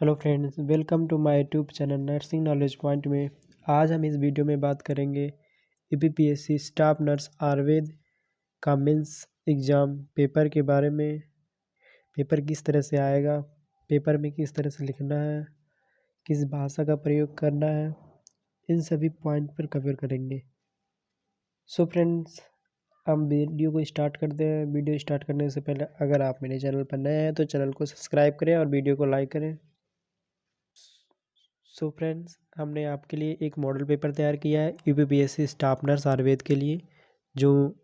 Hello friends, welcome to my YouTube channel nursing knowledge point में। आज हम इस वीडियो में बात करेंगे यूपीपीएससी स्टाफ नर्स आयुर्वेद का मेंस एग्ज़ाम पेपर के बारे में। पेपर किस तरह से आएगा, पेपर में किस तरह से लिखना है, किस भाषा का प्रयोग करना है, इन सभी पॉइंट पर कवर करेंगे। सो फ्रेंड्स, हम वीडियो को स्टार्ट करते हैं। वीडियो स्टार्ट करने से पहले अगर आप मेरे चैनल पर नए हैं तो चैनल को सब्सक्राइब करें और वीडियो को लाइक करें। सो फ्रेंड्स, हमने आपके लिए एक मॉडल पेपर तैयार किया है यूपीपीएससी स्टाफ नर्स आयुर्वेद के लिए, जो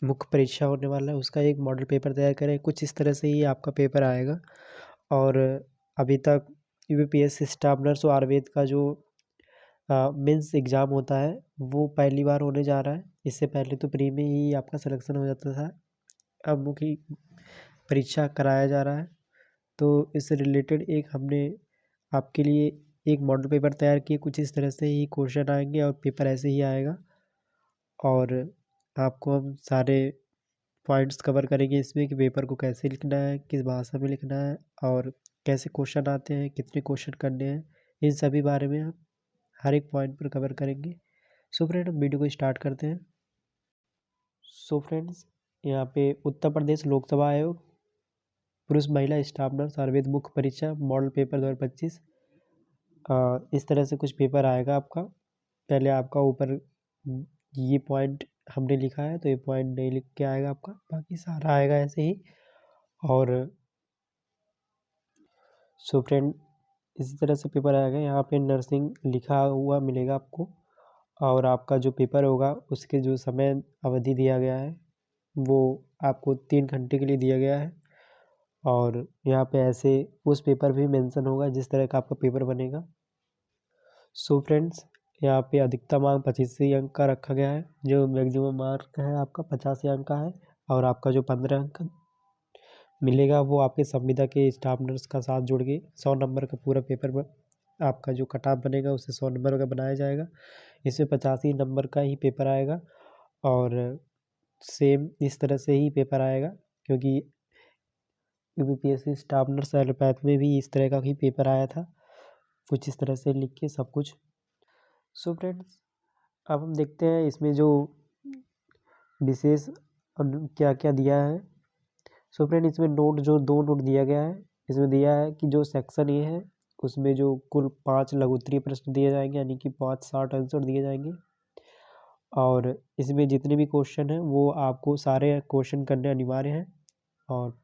मुख्य परीक्षा होने वाला है उसका एक मॉडल पेपर तैयार करें। कुछ इस तरह से ही आपका पेपर आएगा। और अभी तक यूपीपीएससी स्टाफ नर्स और आयुर्वेद का जो मेंस एग्ज़ाम होता है वो पहली बार होने जा रहा है। इससे पहले तो प्री में ही आपका सिलेक्शन हो जाता था, अब मुख्य परीक्षा कराया जा रहा है। तो इससे रिलेटेड एक हमने आपके लिए एक मॉडल पेपर तैयार किए। कुछ इस तरह से ही क्वेश्चन आएंगे और पेपर ऐसे ही आएगा। और आपको हम सारे पॉइंट्स कवर करेंगे इसमें कि पेपर को कैसे लिखना है, किस भाषा में लिखना है और कैसे क्वेश्चन आते हैं, कितने क्वेश्चन करने हैं, इन सभी बारे में हम हर एक पॉइंट पर कवर करेंगे। सो फ्रेंड, हम वीडियो को स्टार्ट करते हैं। सो फ्रेंड्स, यहाँ पे उत्तर प्रदेश लोकसभा आयोग पुरुष महिला स्टाफ नर्स आयुर्वेद मुख्य परीक्षा मॉडल पेपर 2025 इस तरह से कुछ पेपर आएगा आपका। पहले आपका ऊपर ये पॉइंट हमने लिखा है तो ये पॉइंट नहीं लिख के आएगा आपका, बाकी सारा आएगा ऐसे ही। और सो फ्रेंड, इसी तरह से पेपर आएगा। यहाँ पे नर्सिंग लिखा हुआ मिलेगा आपको। और आपका जो पेपर होगा उसके जो समय अवधि दिया गया है वो आपको 3 घंटे के लिए दिया गया है। और यहाँ पे ऐसे उस पेपर भी मेंशन होगा जिस तरह का आपका पेपर बनेगा। सो फ्रेंड्स, यहाँ पे अधिकतम अंक 85 अंक का रखा गया है। जो मैक्सिमम मार्क है आपका 85 अंक का है। और आपका जो 15 अंक मिलेगा वो आपके संविदा के स्टाफ नर्स का साथ जोड़ के 100 नंबर का पूरा पेपर आपका जो कट ऑफ बनेगा उससे 100 नंबर का बनाया जाएगा। इसमें 85 नंबर का ही पेपर आएगा। और सेम इस तरह से ही पेपर आएगा, क्योंकि यूपीपीएससी स्टाफ नर्स एलोपैथ में भी इस तरह का ही पेपर आया था, कुछ इस तरह से लिख के सब कुछ। सो फ्रेंड्स, अब हम देखते हैं इसमें जो विशेष क्या क्या दिया है। सो फ्रेंड, इसमें नोट जो 2 नोट दिया गया है, इसमें दिया है कि जो सेक्शन ए है उसमें जो कुल 5 लघुत्तरीय प्रश्न दिए जाएंगे, यानी कि 5 शॉर्ट आंसर दिए जाएंगे। और इसमें जितने भी क्वेश्चन हैं वो आपको सारे क्वेश्चन करने अनिवार्य हैं। और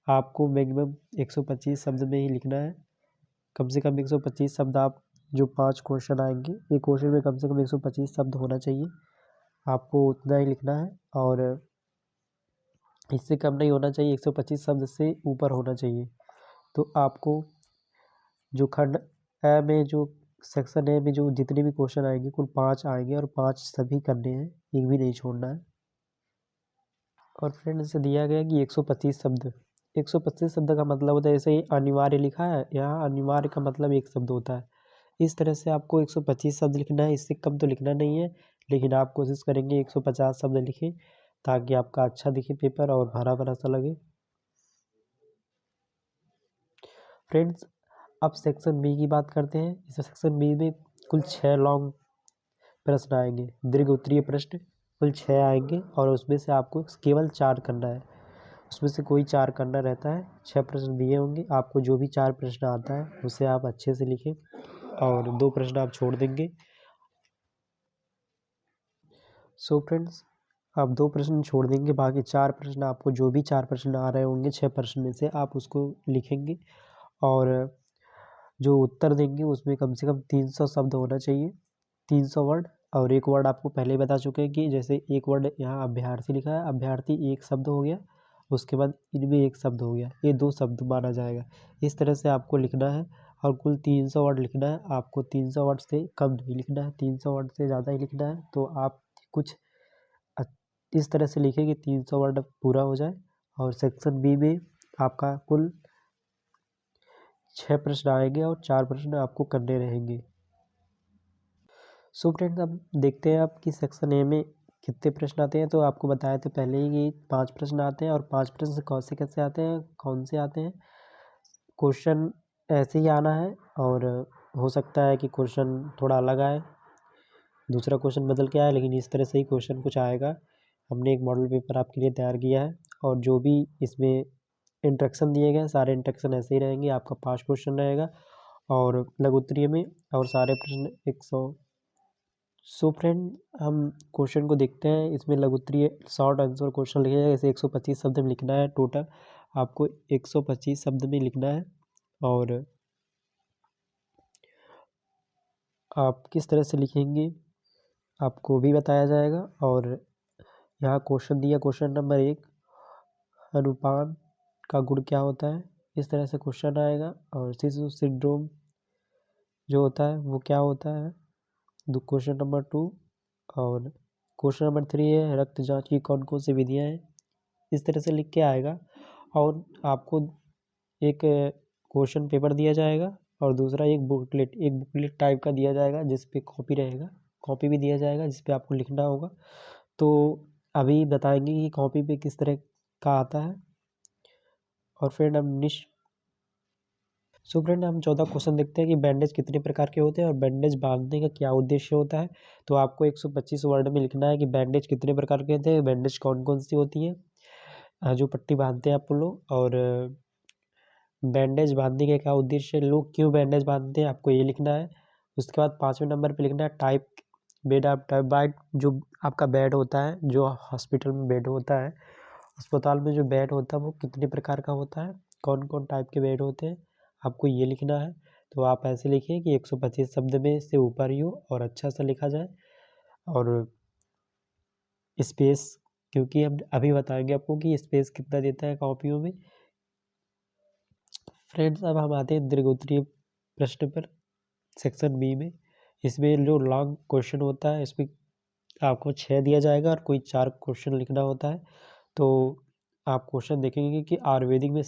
आपको मिनिमम 125 शब्द में ही लिखना है। कम से कम 125 शब्द आप जो 5 क्वेश्चन आएंगे, एक क्वेश्चन में कम से कम 125 शब्द होना चाहिए, आपको उतना ही लिखना है। और इससे कम नहीं होना चाहिए, 125 शब्द से ऊपर होना चाहिए। तो आपको जो खंड ए में जो सेक्शन ए में जो जितने भी क्वेश्चन आएंगे कुल 5 आएंगे और 5 सभी करने हैं, एक भी नहीं छोड़ना है। और फ्रेंड, इसे दिया गया कि 125 शब्द, 125 शब्द का मतलब होता है, जैसे ही अनिवार्य लिखा है यहाँ, अनिवार्य का मतलब 1 शब्द होता है। इस तरह से आपको 125 शब्द लिखना है, इससे कम तो लिखना नहीं है। लेकिन आप कोशिश करेंगे 150 शब्द लिखें ताकि आपका अच्छा दिखे पेपर और भरा भरा सा लगे। फ्रेंड्स, अब सेक्शन बी की बात करते हैं। इस सेक्शन बी में कुल 6 लॉन्ग प्रश्न आएंगे, दीर्घ उत्तरीय प्रश्न कुल 6 आएंगे। और उसमें से आपको केवल 4 करना है, उसमें से कोई 4 करना रहता है। 6 प्रश्न दिए होंगे, आपको जो भी 4 प्रश्न आता है उसे आप अच्छे से लिखें और 2 प्रश्न आप छोड़ देंगे। सो फ्रेंड्स, आप 2 प्रश्न छोड़ देंगे, बाकी 4 प्रश्न आपको जो भी 4 प्रश्न आ रहे होंगे 6 प्रश्न में से आप उसको लिखेंगे। और जो उत्तर देंगे उसमें कम से कम 300 शब्द होना चाहिए, 300 वर्ड। और एक वर्ड आपको पहले ही बता चुके हैं कि जैसे एक वर्ड यहाँ अभ्यर्थी लिखा है, अभ्यर्थी एक शब्द हो गया, उसके बाद इनमें एक शब्द हो गया, ये 2 शब्द माना जाएगा। इस तरह से आपको लिखना है और कुल 300 वर्ड लिखना है। आपको 300 वर्ड से कम नहीं लिखना है, 300 वर्ड से ज़्यादा ही लिखना है। तो आप कुछ इस तरह से लिखें कि 300 वर्ड पूरा हो जाए। और सेक्शन बी में आपका कुल 6 प्रश्न आएंगे और 4 प्रश्न आपको करने रहेंगे। सो फ्रेंड्स, अब देखते हैं आप कि सेक्शन ए में कितने प्रश्न आते हैं। तो आपको बताया था पहले ही कि 5 प्रश्न आते हैं। और 5 प्रश्न कैसे आते हैं, कौन से आते हैं। क्वेश्चन ऐसे ही आना है, और हो सकता है कि क्वेश्चन थोड़ा अलग आए, दूसरा क्वेश्चन बदल के आए, लेकिन इस तरह से ही क्वेश्चन कुछ आएगा। हमने एक मॉडल पेपर आपके लिए तैयार किया है, और जो भी इसमें इंस्ट्रक्शन दिए गए हैं सारे इंस्ट्रक्शन ऐसे ही रहेंगे। आपका 5 क्वेश्चन रहेगा और लघु उत्तरीय में, और सारे प्रश्न 100। सो फ्रेंड, हम क्वेश्चन को देखते हैं। इसमें लघु उत्तरीय शॉर्ट आंसर क्वेश्चन लिखे जाएगा, जैसे 125 शब्द में लिखना है। टोटल आपको 125 शब्द में लिखना है, और आप किस तरह से लिखेंगे आपको भी बताया जाएगा। और यहाँ क्वेश्चन दिया, क्वेश्चन नंबर 1, अनुपान का गुण क्या होता है, इस तरह से क्वेश्चन आएगा। और शिशु सिंड्रोम जो होता है वो क्या होता है, क्वेश्चन नंबर 2। और क्वेश्चन नंबर 3 है रक्त जांच की कौन कौन सी विधियां हैं, इस तरह से लिख के आएगा। और आपको एक क्वेश्चन पेपर दिया जाएगा, और दूसरा एक बुकलेट टाइप का दिया जाएगा, जिस पे कॉपी रहेगा, कॉपी भी दिया जाएगा जिस पे आपको लिखना होगा। तो अभी बताएंगे कि कॉपी पे किस तरह का आता है। और फ्रेंड हम 14 क्वेश्चन देखते हैं कि बैंडेज कितने प्रकार के होते हैं और बैंडेज बांधने का क्या उद्देश्य होता है। तो आपको 125 वर्ड में लिखना है कि बैंडेज कितने प्रकार के होते हैं, बैंडेज कौन कौन सी होती है जो पट्टी बांधते हैं आप लोग, और बैंडेज बांधने का क्या उद्देश्य है, लोग क्यों बैंडेज बांधते हैं, आपको ये लिखना है। उसके बाद 5वें नंबर पे लिखना है type bed of type bite, जो आपका बेड होता है, जो हॉस्पिटल में बेड होता है, अस्पताल में जो बेड होता है वो कितने प्रकार का होता है, कौन कौन टाइप के बेड होते हैं, आपको ये लिखना है। तो आप ऐसे लिखिए कि 125 शब्द में से ऊपर ही हो और अच्छा सा लिखा जाए। और स्पेस, क्योंकि हम अभी बताएंगे आपको कि स्पेस कितना देता है कॉपियों में। फ्रेंड्स, अब हम आते हैं दीर्घोत्तरीय प्रश्न पर, सेक्शन बी में। इसमें जो लॉन्ग क्वेश्चन होता है, इसमें आपको 6 दिया जाएगा और कोई 4 क्वेश्चन लिखना होता है। तो आप क्वेश्चन देखेंगे कि आयुर्वेदिक में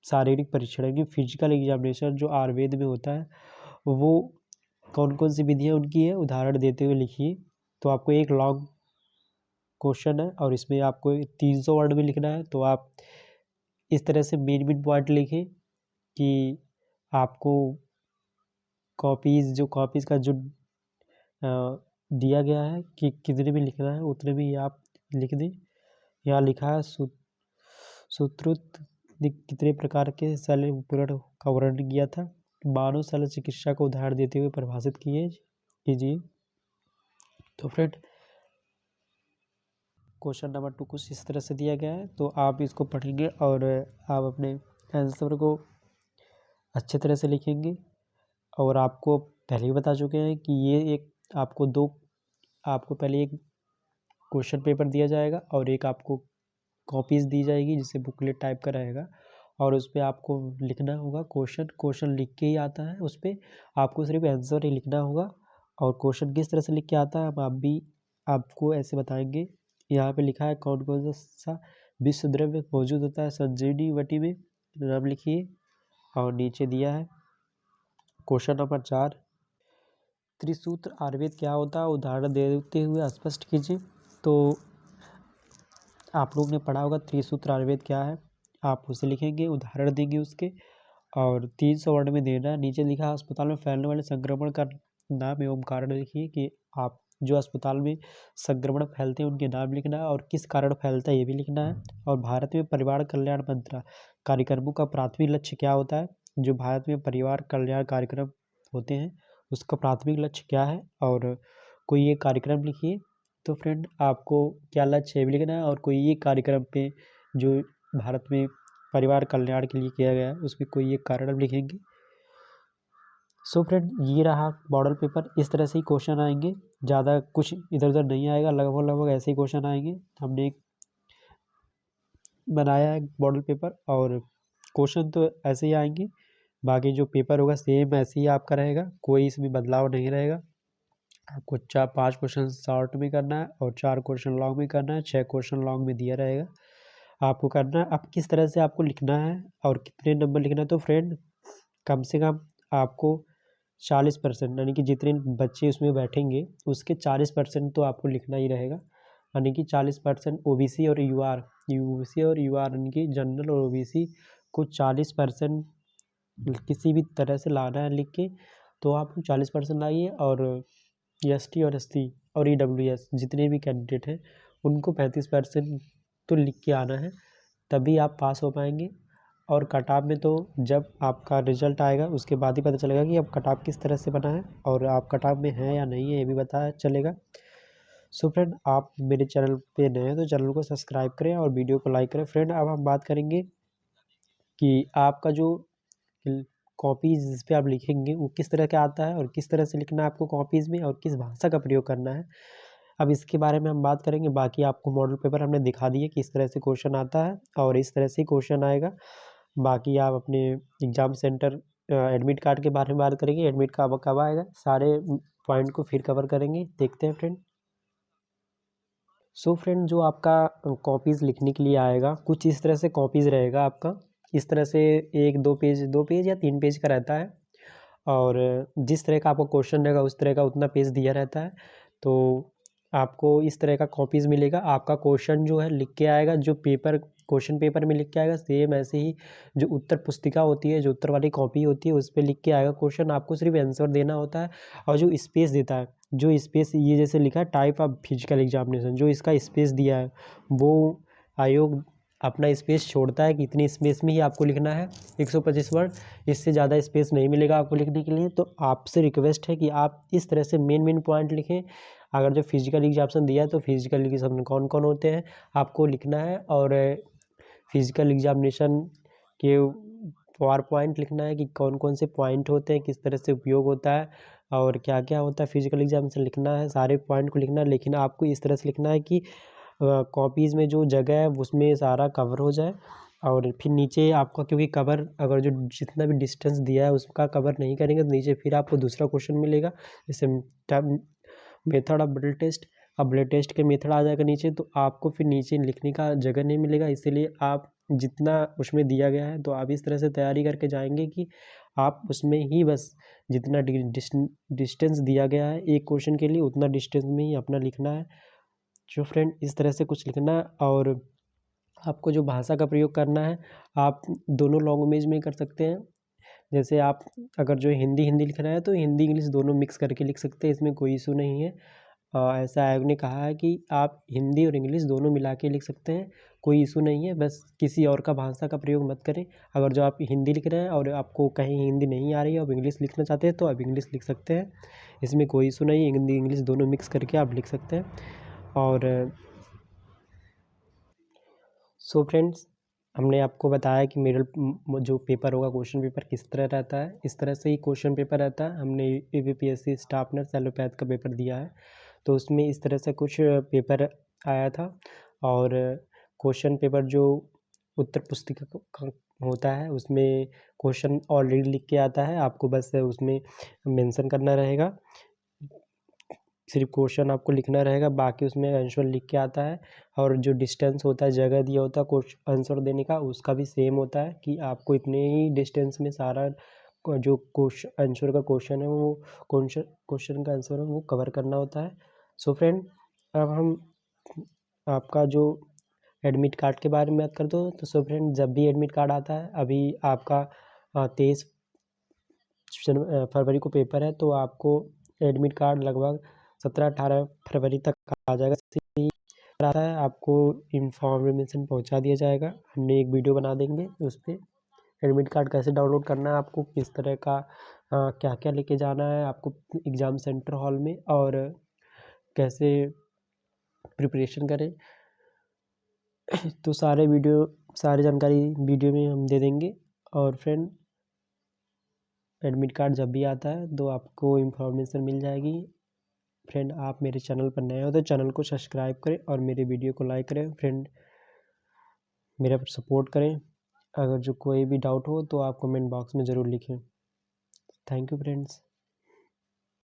शारीरिक परीक्षण की फिजिकल एग्जामिनेशन जो आयुर्वेद में होता है, वो कौन कौन सी विधियाँ उनकी है, उदाहरण देते हुए लिखिए। तो आपको एक लॉन्ग क्वेश्चन है, और इसमें आपको 300 वर्ड में लिखना है। तो आप इस तरह से मेन मेन पॉइंट लिखें कि आपको कॉपीज़ का जो दिया गया है कि कितने में लिखना है, उतने में ही आप लिख दें। यहाँ लिखा है सूत्रुत ने कितने प्रकार के शल्य पूरण का वर्णन किया था, मानव शल्य चिकित्सा को उदाहरण देते हुए परिभाषित कीजिए। तो फ्रेंड, क्वेश्चन नंबर 2 कुछ इस तरह से दिया गया है। तो आप इसको पढ़ेंगे और आप अपने आंसर को अच्छे तरह से लिखेंगे। और आपको पहले ही बता चुके हैं कि ये एक आपको पहले एक क्वेश्चन पेपर दिया जाएगा और एक आपको कॉपीज़ दी जाएगी, जिससे बुकलेट टाइप का रहेगा, और उस पर आपको लिखना होगा क्वेश्चन लिख के ही आता है, उस पर आपको सिर्फ आंसर ही लिखना होगा। और क्वेश्चन किस तरह से लिख के आता है हम आप भी आपको ऐसे बताएंगे। यहाँ पे लिखा है कौन कौन सा विश्व द्रव्य मौजूद होता है संजीवनी बटी में, नाम लिखिए। और नीचे दिया है क्वेश्चन नंबर 4, त्रिसूत्र आयुर्वेद क्या होता है, उदाहरण देते हुए स्पष्ट कीजिए। तो आप लोग ने पढ़ा होगा त्रिसूत्र आयुर्वेद क्या है, आप उसे लिखेंगे, उदाहरण देंगे उसके, और 300 वर्ड में देना है। नीचे लिखा है अस्पताल में फैलने वाले संक्रमण का नाम एवं कारण लिखिए कि आप जो अस्पताल में संक्रमण फैलते हैं उनके नाम लिखना है और किस कारण फैलता है ये भी लिखना है। और भारत में परिवार कल्याण मंत्र कार्यक्रमों का प्राथमिक लक्ष्य क्या होता है, जो भारत में परिवार कल्याण कार्यक्रम होते हैं उसका प्राथमिक लक्ष्य क्या है, और कोई एक कार्यक्रम लिखिए। तो फ्रेंड, आपको क्या लक्ष्य है भी लिखना है, और कोई एक कार्यक्रम पे जो भारत में परिवार कल्याण के लिए किया गया है उसमें कोई एक कारण आप लिखेंगे। सो फ्रेंड, ये रहा मॉडल पेपर। इस तरह से ही क्वेश्चन आएंगे, ज़्यादा कुछ इधर उधर नहीं आएगा, लगभग ऐसे ही क्वेश्चन आएंगे। हमने एक बनाया है मॉडल पेपर, और क्वेश्चन तो ऐसे ही आएंगे, बाकी जो पेपर होगा सेम ऐसे ही आपका रहेगा, कोई इसमें बदलाव नहीं रहेगा। आपको 5 क्वेश्चन शॉर्ट में करना है और 4 क्वेश्चन लॉन्ग में करना है, 6 क्वेश्चन लॉन्ग में दिया रहेगा आपको करना है। अब किस तरह से आपको लिखना है और कितने नंबर लिखना है, तो फ्रेंड कम से कम आपको 40%, यानी कि जितने बच्चे उसमें बैठेंगे उसके 40% तो आपको लिखना ही रहेगा। यानी कि 40% ओबीसी और यूआर यानी कि जनरल और ओबीसी को 40% किसी भी तरह से लाना है लिख के, तो आप 40% लाइए। और ST और SC और EWS जितने भी कैंडिडेट हैं उनको 35% तो लिख के आना है, तभी आप पास हो पाएंगे। और कट ऑफ में तो जब आपका रिजल्ट आएगा उसके बाद ही पता चलेगा कि अब कट ऑफ किस तरह से बना है और आप कट ऑफ में हैं या नहीं है, ये भी पता चलेगा। सो फ्रेंड, आप मेरे चैनल पे नए हैं तो चैनल को सब्सक्राइब करें और वीडियो को लाइक करें। फ्रेंड, अब हम बात करेंगे कि आपका जो कॉपीज़ जिस पे आप लिखेंगे वो किस तरह का आता है और किस तरह से लिखना है आपको कॉपीज़ में और किस भाषा का प्रयोग करना है। अब इसके बारे में हम बात करेंगे। बाकी आपको मॉडल पेपर हमने दिखा दिए कि इस तरह से क्वेश्चन आता है और इस तरह से ही क्वेश्चन आएगा। बाकी आप अपने एग्ज़ाम सेंटर एडमिट कार्ड के बारे में बात करेंगे। एडमिट कार्ड कब आएगा, सारे पॉइंट को फिर कवर करेंगे। देखते हैं फ्रेंड। सो फ्रेंड, जो आपका कॉपीज़ लिखने के लिए आएगा कुछ इस तरह से कॉपीज़ रहेगा आपका। इस तरह से 1 2 पेज 2 पेज या 3 पेज का रहता है और जिस तरह का आपको क्वेश्चन रहेगा उस तरह का उतना पेज दिया रहता है। तो आपको इस तरह का कॉपीज़ मिलेगा। आपका क्वेश्चन जो है लिख के आएगा, जो पेपर क्वेश्चन पेपर में लिख के आएगा सेम ऐसे ही जो उत्तर पुस्तिका होती है, जो उत्तर वाली कॉपी होती है उस पर लिख के आएगा क्वेश्चन। आपको सिर्फ आंसर देना होता है। और जो स्पेस देता है, जो स्पेस ये जैसे लिखा है टाइप ऑफ फिजिकल एग्जामिनेशन, जो इसका स्पेस दिया है वो आयोग अपना स्पेस छोड़ता है कि इतनी स्पेस में ही आपको लिखना है 125 वर्ड, इससे ज़्यादा स्पेस नहीं मिलेगा आपको लिखने के लिए। तो आपसे रिक्वेस्ट है कि आप इस तरह से मेन पॉइंट लिखें। अगर जो फिजिकल एग्जामिनेशन दिया है तो फिजिकल एग्जामिनेशन कौन कौन होते हैं आपको लिखना है और फिजिकल एग्जामिनेशन के पावर पॉइंट लिखना है कि कौन कौन से पॉइंट होते हैं, किस तरह से उपयोग होता है और क्या क्या होता है फिजिकल एग्जामिनेशन लिखना है। सारे पॉइंट को लिखना है, लेकिन आपको इस तरह से लिखना है कि कॉपीज़ में जो जगह है उसमें सारा कवर हो जाए। और फिर नीचे आपका क्योंकि कवर अगर जो जितना भी डिस्टेंस दिया है उसका कवर नहीं करेंगे तो नीचे फिर आपको दूसरा क्वेश्चन मिलेगा, जैसे मेथड ऑफ ब्लड टेस्ट। अब ब्लड टेस्ट के मेथड आ जाएगा नीचे, तो आपको फिर नीचे लिखने का जगह नहीं मिलेगा। इसीलिए आप जितना उसमें दिया गया है तो आप इस तरह से तैयारी करके जाएंगे कि आप उसमें ही बस जितना डिस्टेंस दिया गया है एक क्वेश्चन के लिए उतना डिस्टेंस में ही अपना लिखना है। जो फ्रेंड इस तरह से कुछ लिखना है। और आपको जो भाषा का प्रयोग करना है आप दोनों लैंग्वेज में कर सकते हैं। जैसे आप अगर जो हिंदी हिंदी लिख रहे हैं तो हिंदी इंग्लिश दोनों मिक्स करके लिख सकते हैं, इसमें कोई इशू नहीं है। ऐसा आयोग ने कहा है कि आप हिंदी और इंग्लिश दोनों मिला के लिख सकते हैं, कोई इशू नहीं है। बस किसी और का भाषा का प्रयोग मत करें। अगर जो आप हिंदी लिख रहे हैं और आपको कहीं हिंदी नहीं आ रही है, आप इंग्लिश लिखना चाहते हैं तो आप इंग्लिश लिख सकते हैं, इसमें कोई इशू नहीं है। हिंदी इंग्लिश दोनों मिक्स करके आप लिख सकते हैं। और सो फ्रेंड्स, हमने आपको बताया कि मिडल जो पेपर होगा क्वेश्चन पेपर किस तरह रहता है। इस तरह से ही क्वेश्चन पेपर रहता है। हमने ABPSC स्टाफ नर्स एलोपैथ का पेपर दिया है तो उसमें इस तरह से कुछ पेपर आया था। और क्वेश्चन पेपर जो उत्तर पुस्तिका का होता है उसमें क्वेश्चन ऑलरेडी लिख के आता है, आपको बस उसमें मेंशन करना रहेगा। सिर्फ क्वेश्चन आपको लिखना रहेगा, बाकी उसमें आंसर लिख के आता है। और जो डिस्टेंस होता है, जगह दिया होता है क्वेश्चन आंसर देने का, उसका भी सेम होता है कि आपको इतने ही डिस्टेंस में सारा जो क्वेश्चन आंसर का क्वेश्चन है वो क्वेश्चन का आंसर है वो कवर करना होता है। सो फ्रेंड, अब हम आपका जो एडमिट कार्ड के बारे में बात करते हो तो सो फ्रेंड, जब भी एडमिट कार्ड आता है, अभी आपका 23 फरवरी को पेपर है तो आपको एडमिट कार्ड लगभग 17-18 फरवरी तक आ जाएगा। आता है आपको इंफॉर्मेशन पहुंचा दिया जाएगा। हमने एक वीडियो बना देंगे उस पर एडमिट कार्ड कैसे डाउनलोड करना है, आपको किस तरह का क्या क्या लेके जाना है आपको एग्ज़ाम सेंटर हॉल में, और कैसे प्रिपरेशन करें। तो सारी जानकारी वीडियो में हम दे देंगे। और फ्रेंड, एडमिट कार्ड जब भी आता है तो आपको इन्फॉर्मेशन मिल जाएगी। फ्रेंड, आप मेरे चैनल पर नए हो तो चैनल को सब्सक्राइब करें और मेरे वीडियो को लाइक करें। फ्रेंड, मेरा सपोर्ट करें। अगर जो कोई भी डाउट हो तो आप कमेंट बॉक्स में ज़रूर लिखें। Thank you friends.